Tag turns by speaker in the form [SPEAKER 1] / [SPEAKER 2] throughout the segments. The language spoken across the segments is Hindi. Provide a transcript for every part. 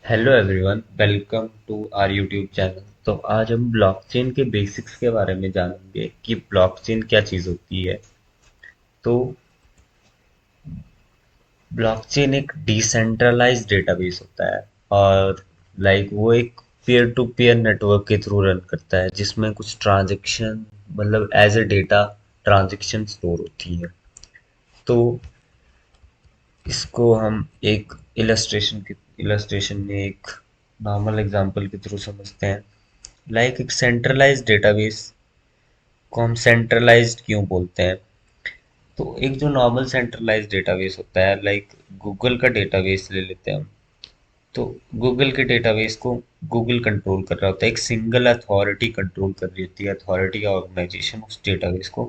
[SPEAKER 1] Hello everyone, welcome to our YouTube channel. तो आज हम ब्लॉकचेन के बेसिक्स के बारे में जानेंगे कि ब्लॉकचेन क्या चीज़ होती है। तो ब्लॉकचेन एक डिसेंट्रलाइज्ड डेटाबेस होता है और वो एक पीयर टू पीयर नेटवर्क के थ्रू रन करता है जिसमें कुछ ट्रांजैक्शन मतलब as a data transaction store होती है। तो इसको हम एक इलस्ट्रेशन में एक नॉर्मल एग्जांपल के थ्रू समझते हैं। एक सेंट्रलाइज्ड डेटाबेस को हम सेंट्रलाइज्ड क्यों बोलते हैं? तो एक जो नॉर्मल सेंट्रलाइज्ड डेटाबेस होता है, गूगल का डेटाबेस ले लेते हैं हम। तो गूगल के डेटाबेस को गूगल कंट्रोल कर रहा होता है, एक सिंगल अथॉरिटी कंट्रोल कर रही होती है, अथॉरिटी या ऑर्गेनाइजेशन उस डेटाबेस को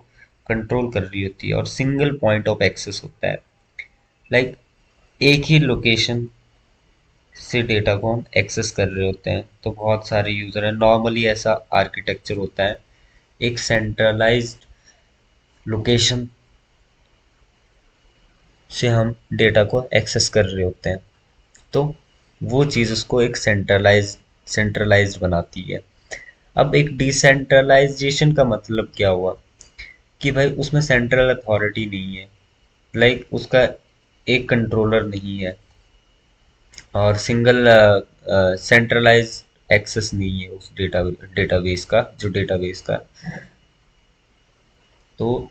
[SPEAKER 1] कंट्रोल कर रही होती है और सिंगल पॉइंट ऑफ एक्सेस होता है। लाइक एक ही लोकेशन से डेटा को हम एक्सेस कर रहे होते हैं, तो बहुत सारे यूजर हैं। नॉर्मली ऐसा आर्किटेक्चर होता है, एक सेंट्रलाइज्ड लोकेशन से हम डेटा को एक्सेस कर रहे होते हैं। तो वो चीज़ उसको एक सेंट्रलाइज्ड बनाती है। अब एक डिसेंट्रलाइजेशन का मतलब क्या हुआ कि भाई उसमें सेंट्रल अथॉरिटी नहीं है, उसका एक कंट्रोलर नहीं है और सिंगल सेंट्रलाइज एक्सेस नहीं है उस डेटाबेस का, जो डेटाबेस का। तो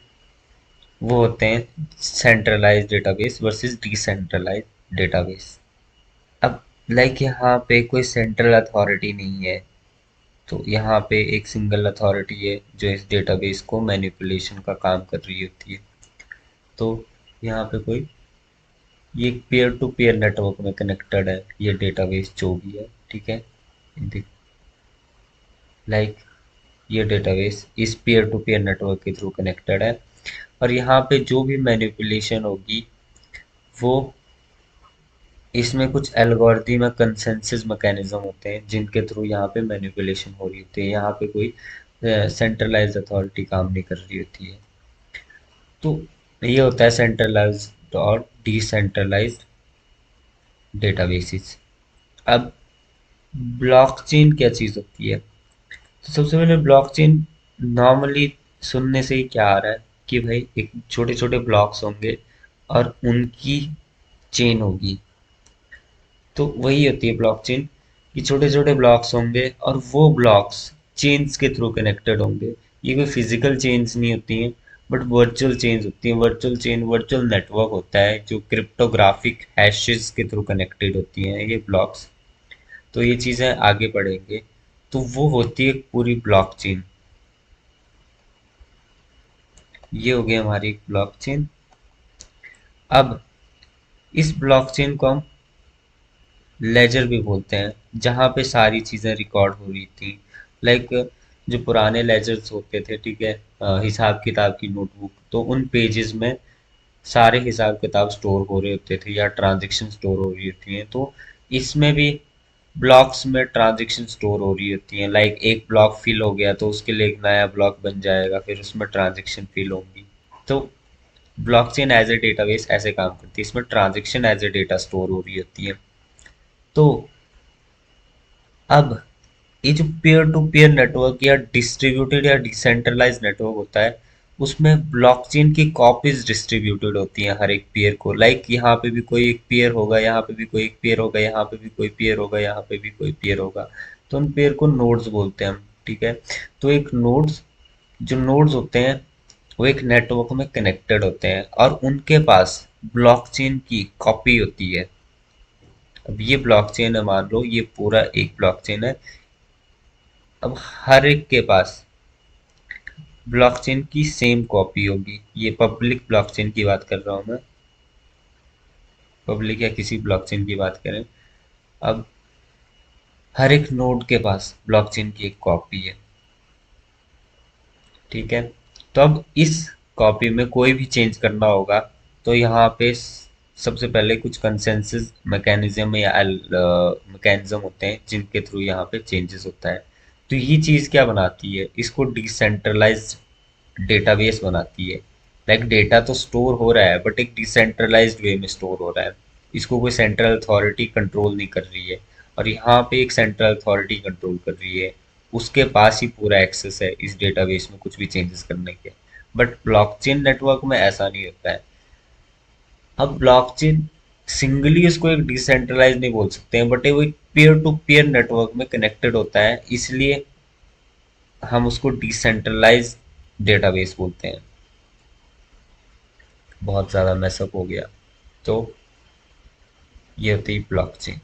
[SPEAKER 1] वो होते हैं centralised database versus decentralised database. अब यहाँ पे कोई सेंट्रल अथॉरिटी नहीं है, तो यहाँ पे एक सिंगल अथॉरिटी है जो इस डेटाबेस को मैनिपुलेशन का काम कर रही होती है। तो यहाँ पे कोई ये पीयर टू पीयर नेटवर्क में कनेक्टेड है, ये डेटाबेस जो भी है, ठीक है। लाइक ये डेटाबेस इस पीयर टू पीयर नेटवर्क के थ्रू कनेक्टेड है और यहाँ पे जो भी मैनिपुलेशन होगी वो इसमें कुछ एल्गोरिथम या कंसेंसस मैकेनिज्म होते हैं जिनके थ्रू यहाँ पे मैनिपुलेशन हो रही होती है। यहाँ पे कोई सेंट्रलाइज्ड अथॉरिटी काम नहीं कर रही होती है। तो ये होता है सेंट्रलाइज्ड और डिसेंट्रलाइज्ड डेटाबेसिस। अब ब्लॉकचेन क्या चीज़ होती है? तो सबसे पहले ब्लॉकचेन नॉर्मली सुनने से ही क्या आ रहा है कि भाई एक छोटे छोटे ब्लॉक्स होंगे और उनकी चेन होगी। तो वही होती है ब्लॉकचेन, कि छोटे छोटे ब्लॉक्स होंगे और वो ब्लॉक्स चेन्स के थ्रू कनेक्टेड होंगे। ये कोई फिजिकल चेन्स नहीं होती हैं, बट वर्चुअल चेन्स होती हैं। वर्चुअल चेन वर्चुअल नेटवर्क होता है जो क्रिप्टोग्राफिक हैशेस के थ्रू कनेक्टेड होती हैं ये ब्लॉक्स। तो ये चीज़ें आगे बढ़ेंगे। तो वो होती है पूरी ब्लॉकचेन। ये हो गई हमारी ब्लॉकचेन। अब इस ब्लॉकचेन को हम लेजर भी बोलते हैं, जहाँ पे सारी चीज़ें रिकॉर्ड हो रही थी। लाइक जो पुराने लेजर्स होते थे, ठीक है, हिसाब किताब की नोटबुक, तो उन पेजेस में सारे हिसाब किताब स्टोर हो रहे होते थे या ट्रांजेक्शन स्टोर हो रही होती हैं। तो इसमें भी ब्लॉक्स में ट्रांजेक्शन स्टोर हो रही होती हैं। एक ब्लॉक फिल हो गया तो उसके लिए एक नया ब्लॉक बन जाएगा, फिर उसमें ट्रांजेक्शन फिल होंगी। तो ब्लॉकचेन एज ए डेटाबेस ऐसे काम करती है, इसमें transaction as a data store हो रही होती है। तो अब ये जो पीयर टू पीयर नेटवर्क या डिस्ट्रीब्यूटेड या डिसेंट्रलाइज नेटवर्क होता है, उसमें ब्लॉकचेन की कॉपीज डिस्ट्रीब्यूटेड होती हैं हर एक पेयर को। यहाँ पे भी कोई एक पेयर होगा, यहाँ पे भी कोई एक पेयर होगा, यहाँ पे भी कोई पेयर होगा, यहाँ पे भी कोई पेयर होगा। तो उन पेयर को नोड्स बोलते हैं हम, ठीक है। तो एक नोड्स जो नोड्स होते हैं वो एक नेटवर्क में कनेक्टेड होते हैं और उनके पास ब्लॉकचेन की कॉपी होती है। अब ये ब्लॉकचेन है, मान लो ये पूरा एक ब्लॉकचेन है। अब हर एक के पास ब्लॉकचेन की सेम कॉपी होगी। ये पब्लिक ब्लॉकचेन की बात कर रहा हूँ मैं, पब्लिक या किसी ब्लॉकचेन की बात करें। अब हर एक नोड के पास ब्लॉकचेन की एक कॉपी है, ठीक है। तो अब इस कॉपी में कोई भी चेंज करना होगा तो यहाँ पे सबसे पहले कुछ कंसेंसस मैकेनिज्म या मैकेनिज्म होते हैं जिनके थ्रू यहाँ पे चेंजेस होता है। तो ये चीज़ क्या बनाती है, इसको डिसेंट्रलाइज्ड डेटाबेस बनाती है। डेटा तो स्टोर हो रहा है बट एक डिसेंट्रलाइज्ड वे में स्टोर हो रहा है, इसको कोई सेंट्रल अथॉरिटी कंट्रोल नहीं कर रही है। और यहाँ पे एक सेंट्रल अथॉरिटी कंट्रोल कर रही है, उसके पास ही पूरा एक्सेस है इस डेटाबेस में कुछ भी चेंजेस करने के। बट ब्लॉकचेन नेटवर्क में ऐसा नहीं होता है। अब ब्लॉकचेन सिंगली इसको एक डिसेंट्रलाइज नहीं बोल सकते हैं, बट वो एक पीयर टू पीयर नेटवर्क में कनेक्टेड होता है, इसलिए हम उसको डिसेंट्रलाइज डेटाबेस बोलते हैं। बहुत ज़्यादा मैसअप हो गया। तो ये होती है ब्लॉकचेन।